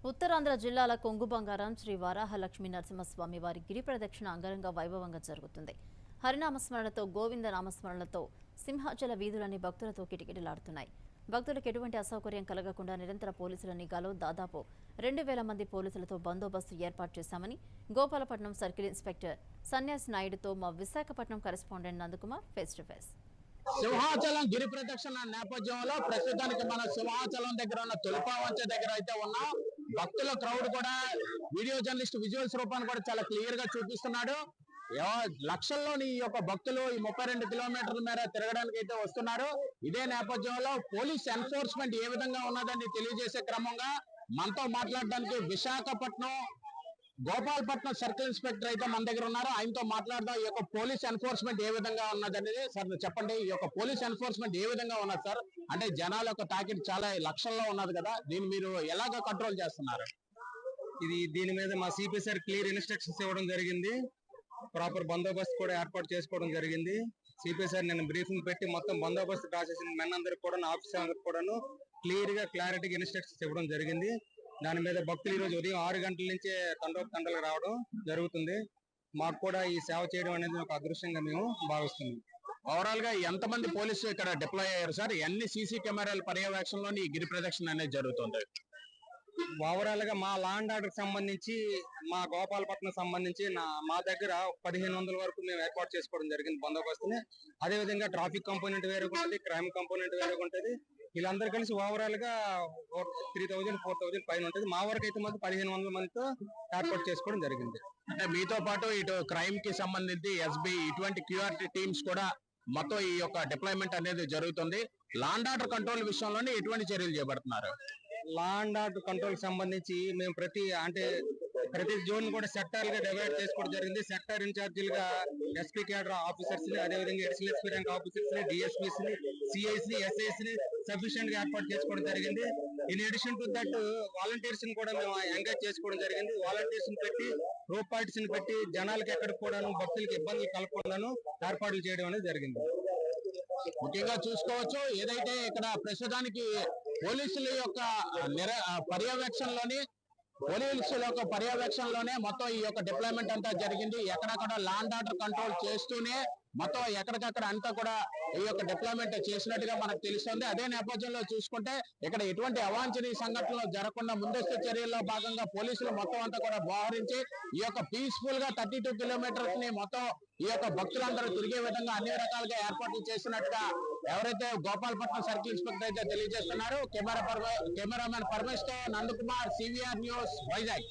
ఉత్తరాంధ్ర జిల్లాల కొంగు బంగారం శ్రీ వరాహలక్ష్మీ నరసింహస్వామి వారి గిరి ప్రదక్షిణ అంగరంగ వైభవంగా జరుగుతుంది. హరినామస్మరణతో గోవింద నామస్మరణలతో సింహాచల వీధులన్నీ భక్తులతో కిటకిటలాడుతున్నాయి. భక్తులకు ఎటువంటి అసౌకర్యం కలగకుండా నిరంతర పోలీసుల నిఘాలో దాదాపు 2000 మంది పోలీసులతో బందోబస్తు ఏర్పాటు చేశామని గోపాలపట్నం సర్కిల్ ఇన్స్పెక్టర్ సన్యాసి నాయుడుతో మా Visakhapatnam correspondent Nandakumar face to face. Simhachalam గిరి ప్రదక్షిణ నేపథ్యంలో ప్రస్తుతానికి మన సింహాచలం దగ్గర ఉన్న తొలిపావంచ దగ్గర అయితే ఉన్నాం. భక్తుల క్రౌడ్ కూడా వీడియో జర్నలిస్ట్ విజువల్స్ రూపాన్ని కూడా చాలా క్లియర్ గా చూపిస్తున్నాడు. లక్షల్లోని ఈ యొక్క భక్తులు ఈ 32 కిలోమీటర్ల మేర తిరగడానికి అయితే వస్తున్నారు. ఇదే నేపథ్యంలో పోలీస్ ఎన్ఫోర్స్మెంట్ ఏ విధంగా ఉన్నదని తెలియజేసే క్రమంగా మనతో మాట్లాడడానికి విశాఖపట్నం గోపాలపట్నం సర్కిల్ ఇన్స్పెక్టర్ అయితే మన దగ్గర ఉన్నారు. ఆయనతో మాట్లాడదాం. ఈ యొక్క పోలీస్ ఎన్ఫోర్స్మెంట్ ఏ విధంగా ఉన్నదనేది. సార్ చెప్పండి, ఈ యొక్క పోలీస్ ఎన్ఫోర్స్మెంట్ ఏ విధంగా ఉన్నది సార్? అంటే జనాల యొక్క తాకిడి చాలా లక్షల్లో ఉన్నది కదా, దీన్ని మీరు ఎలాగ కంట్రోల్ చేస్తున్నారు? దీని మీద మా సిపి సార్ క్లియర్ ఇన్స్ట్రక్షన్స్ ఇవ్వడం జరిగింది. ప్రాపర్ బందోబస్తు కూడా ఏర్పాటు చేసుకోవడం జరిగింది. సిపి సార్ నేను బ్రీఫింగ్ పెట్టి మొత్తం బందోబస్తు ప్రాసెస్ మెన్ అందరికి కూడా ఆఫీసర్ అందరికి కూడాను క్లియర్ గా క్లారిటీగా ఇన్స్ట్రక్షన్స్ ఇవ్వడం జరిగింది. దాని మీద భక్తులు ఈ రోజు ఉదయం 6 గంటల నుంచే తండోపు రావడం జరుగుతుంది. మాకు కూడా ఈ సేవ చేయడం అనేది ఒక అదృష్టంగా మేము భావిస్తున్నాం. ఓవరాల్ గా ఎంతమంది పోలీసులు ఇక్కడ డిప్లాయ్ అయ్యారు సార్? ఎన్ని సీసీ కెమెరాల పర్యవేక్షణలో ఈ గిరి ప్రదక్షిణ అనేది జరుగుతుంది? ఓవరాల్ గా మా లా అండ్ ఆర్డర్ సంబంధించి మా గోపాలపట్నం సంబంధించి మా దగ్గర 1500 వరకు మేము ఏర్పాటు చేసుకోవడం జరిగింది బందోబస్తుని. అదే విధంగా ట్రాఫిక్ కంపోనెంట్ వేరే ఉంటుంది, క్రైమ్ కంపోనెంట్ వేరే ఉంటుంది. వీళ్ళందరూ కలిసి ఓవరాల్ గా 3000 4000 పైన ఉంటుంది. మా వరకు అయితే మాత్రం 1500 మందితో ఏర్పాటు చేసుకోవడం జరిగింది. అంటే మీతో పాటు ఇటు క్రైమ్ కి సంబంధించి ఎస్బీ ఇటువంటి క్యూఆర్టీ టీమ్స్ కూడా మొత్తం ఈ యొక్క డిప్లాయ్మెంట్ అనేది జరుగుతుంది. లా అండ్ ఆర్డర్ కంట్రోల్ విషయంలోనే ఎటువంటి చర్యలు చేపడుతున్నారు? లా అండ్ ఆర్డర్ కంట్రోల్ సంబంధించి మేము ప్రతి జోన్ కూడా సెక్టార్ గా డివైడ్ చేసుకోవడం జరిగింది. సెక్టార్ ఇన్ఛార్జీలుగా ఎస్పీ క్యాడర్ ఆఫీసర్స్ ని, అదేవిధంగా ఎడిషనల్ ఎస్పీ ర్యాంక్ ఆఫీసర్స్ ని, డిఎస్పీస్ ని, సిఐస్ ని, ఎస్ఐస్ ని సఫిషియెంట్ గా ఏర్పాటు చేసుకోవడం జరిగింది. In addition to that volunteers ని కూడా మేము ఎంగేజ్ చేసుకోవడం జరిగింది. వాలంటీర్స్ ని పెట్టి రోప్ పార్టీస్ ని పెట్టి జనాలకి ఎక్కడికి కూడాను భక్తులకి ఇబ్బందులు కలగకుండాను ఏర్పాట్లు చేయడం అనేది జరిగింది. ముఖ్యంగా చూసుకోవచ్చు, ఏదైతే ఇక్కడ ప్రస్తుతానికి పోలీసుల యొక్క పర్యవేక్షణలోనే మొత్తం ఈ యొక్క డిప్లాయ్మెంట్ అంతా జరిగింది. ఎక్కడక్కడ లా అండ్ ఆర్డర్ కంట్రోల్ చేస్తూనే మొత్తం ఎక్కడికక్కడ అంతా కూడా ఈ యొక్క డిప్లాయ్మెంట్ చేసినట్టుగా మనకు తెలుస్తుంది. అదే నేపథ్యంలో చూసుకుంటే ఇక్కడ ఎటువంటి అవాంఛనీయ సంఘటనలు జరగకుండా ముందస్తు చర్యల్లో భాగంగా పోలీసులు మొత్తం అంతా కూడా వ్యవహరించి ఈ యొక్క పీస్ఫుల్ గా 32 కిలోమీటర్స్ ని మొత్తం ఈ యొక్క భక్తులందరూ తిరిగే విధంగా అన్ని రకాలుగా ఏర్పాట్లు చేసినట్టుగా ఎవరైతే గోపాలపట్నం సర్కిల్ ఇన్స్పెక్టర్ అయితే తెలియజేస్తున్నారు. కెమెరామెన్ పరమేష్ తో నందకుమార్, సివిఆర్ న్యూస్, వైజాగ్.